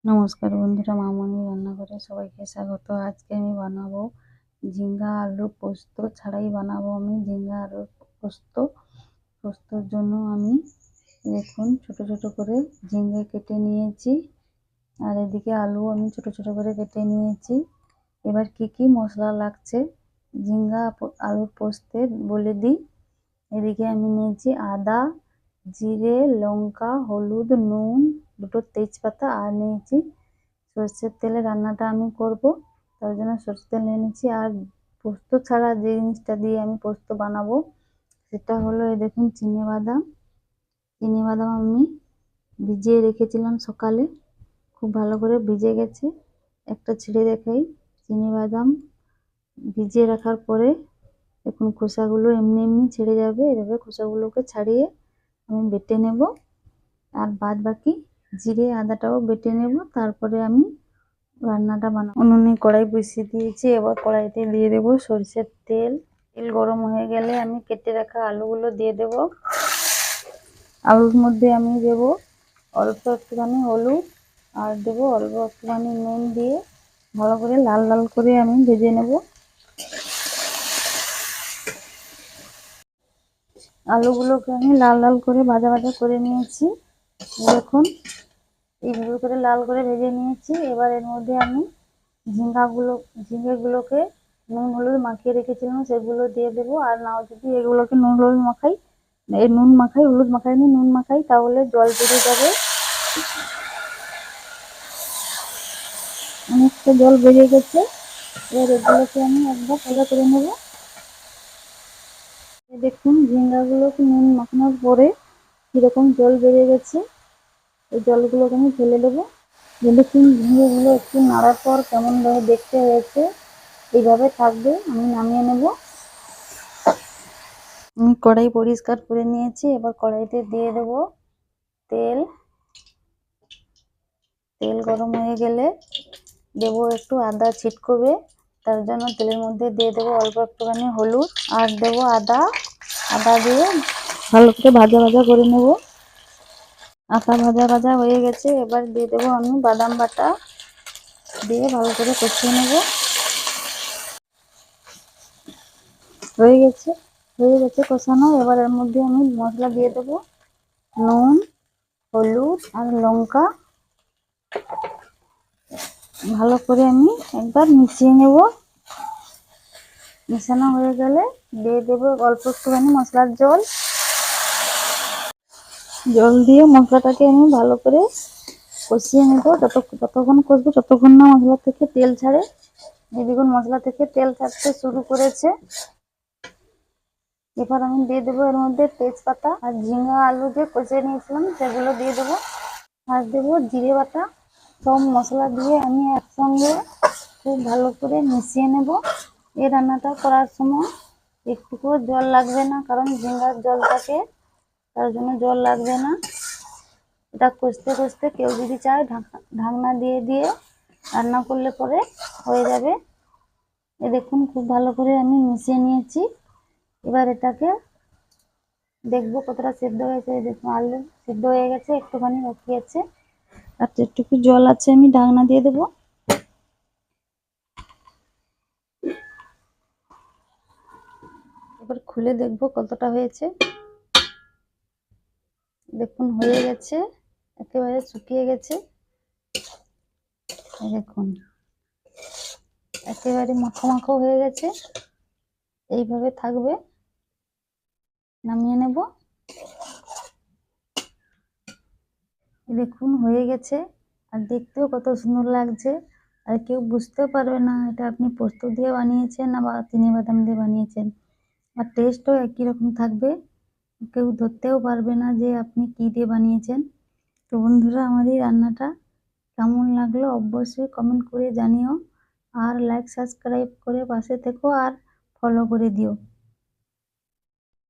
নমস্কার বন্ধুরা, মামনি রান্নাঘরে সবাইকে স্বাগত। আজকে আমি বানাবো ঝিঙ্গা আলু পোস্ত। ছাড়াই বানাবো আমি ঝিঙ্গা আলু পোস্ত। পোস্তর জন্য আমি দেখুন ছোট ছোট করে ঝিঙ্গা কেটে নিয়েছি, আর এদিকে আলু আমি ছোট ছোট করে কেটে নিয়েছি। এবার কি কি মশলা লাগছে ঝিঙ্গা আলুর পোস্তে বলে দিই। এদিকে আমি নিয়েছি আদা, জিরে, লঙ্কা, হলুদ, নুন, দুটো তেজপাতা, আর নিয়েছি সরষের তেলে রান্নাটা আমি করব, তার জন্য সরষের তেল নিয়ে নিচ্ছি। আর পোস্ত ছাড়া যে জিনিসটা দিয়ে আমি পোস্ত বানাবো সেটা হলো এই দেখুন চিনেবাদাম। চিনেবাদাম আমি ভিজিয়ে রেখেছিলাম সকালে, খুব ভালো করে ভিজে গেছে। একটা ছিঁড়ে দেখাই। চিনেবাদাম ভিজিয়ে রাখার পরে দেখুন খোসাগুলো এমনি এমনি ছেড়ে যাবে, এভাবে খোসাগুলোকে ছাড়িয়ে আমি বেটে নেব। আর বাদ বাকি জিরে আদাটাও বেটে নেব, তারপরে আমি রান্নাটা বানাবো। উনুনে কড়াই বসিয়ে দিয়েছি, এবার কড়াইতে দিয়ে দেবো সরষের তেল। তেল গরম হয়ে গেলে আমি কেটে রাখা আলুগুলো দিয়ে দেব। আলুর মধ্যে আমি দেব অল্প একটুখানি হলুদ, আর দেব অল্প একটুখানি নুন দিয়ে ভালো করে লাল লাল করে আমি ভেজে নেব। আলুগুলোকে আমি লাল লাল করে ভাজা ভাজা করে নিয়েছি। দেখুন এইভাবে করে লাল করে ভেজে নিয়েছি। এবার এর মধ্যে আমি ঝিঙ্গাগুলোকে নুন হলুদ মাখিয়ে রেখেছিলাম সেগুলো দিয়ে দেবো। আর নাও যদি এগুলোকে নুন হলুদ মাখাই, নুন মাখাই হলুদ মাখাই নি নুন মাখাই, তাহলে জল বেরিয়ে যাবে, অনেকটা জল বেরিয়ে গেছে। এবার এগুলোকে আমি একবার ভাজা করে নেব। দেখুন ঝিঙ্গাগুলোকে নুন মাখানোর পরে কিরকম জল বেরিয়ে গেছে। এই জলগুলোকে আমি ফেলে দেবো। দেখুন ঝিঙ্গাগুলো একটু নাড়ার পর কেমন ভাবে দেখতে হয়েছে, এইভাবে থাকবে। আমি নামিয়ে নেব। আমি কড়াই পরিষ্কার করে নিয়েছি, এবার কড়াইতে দিয়ে দেব তেল। তেল গরম হয়ে গেলে দেবো একটু আদা ছিটকোবে, তার জন্য তেলের মধ্যে দিয়ে দেবো অল্প একটুখানি হলুদ, আর দেবো আদা। আদা দিয়ে ভালো করে ভাজা ভাজা করে নেব। আদা ভাজা ভাজা হয়ে গেছে, এবার দিয়ে দেবো আমি বাদাম বাটা, দিয়ে ভালো করে কষিয়ে নেব। হয়ে গেছে কষানো। এবার এর মধ্যে আমি মশলা দিয়ে দেবো নুন, হলুদ আর লঙ্কা। ভালো করে আমি একবার মিশিয়ে নেব। মিশানো হয়ে গেলে দিয়ে দেবো অল্প একটুখানি মশলার জল। জল দিয়ে মশলাটাকে আমি ভালো করে কষিয়ে নেব। যতক্ষণ কষবো ততক্ষণ না মশলা থেকে তেল ছাড়ে। এই দেখুন মশলা থেকে তেল ছাড়তে শুরু করেছে। এবার আমি দিয়ে দেবো এর মধ্যে তেজপাতা আর ঝিঙ্গা আলু যে কষিয়ে নিয়েছিলাম সেগুলো দিয়ে দেবো, আর দেবো জিরে বাটা। সব মশলা দিয়ে আমি একসঙ্গে খুব ভালো করে মিশিয়ে নেব। এই রান্নাটা করার সময় একটুকুও জল লাগবে না, কারণ ঝিঙ্গার জল থাকে, তার জন্য জল লাগবে না। এটা কষতে কষতে কেউ যদি চায় ঢাকনা দিয়ে দিয়ে রান্না করলে পরে হয়ে যাবে। এ দেখুন খুব ভালো করে আমি মিশিয়ে নিয়েছি। এবার এটাকে দেখবো কতটা সেদ্ধ হয়েছে। দেখুন আলু সেদ্ধ হয়ে গেছে, একটুখানি বাকি আছে, আর একটু জল আছে। আমি ঢাকনা দিয়ে দেবো। এবার খুলে দেখবো কতটা হয়েছে। দেখুন হয়ে গেছে, একেবারে শুকিয়ে গেছে। দেখুন একেবারে মাখো মাখো হয়ে গেছে, এইভাবে থাকবে। নামিয়ে নেব। দেখুন হয়ে গেছে, আর দেখতেও কত সুন্দর লাগছে। আর কেউ বুঝতেও পারবে না এটা আপনি পোস্ত দিয়ে বানিয়েছেন না বা চিনিবাদাম দিয়ে বানিয়েছেন। আর টেস্টও একই রকম থাকবে, কেউ ধরতেও পারবে না যে আপনি কি দিয়ে বানিয়েছেন। তো বন্ধুরা, আমার এই রান্নাটা কেমন লাগলো অবশ্যই কমেন্ট করে জানিও, আর লাইক সাবস্ক্রাইব করে পাশে থেকো আর ফলো করে দিও।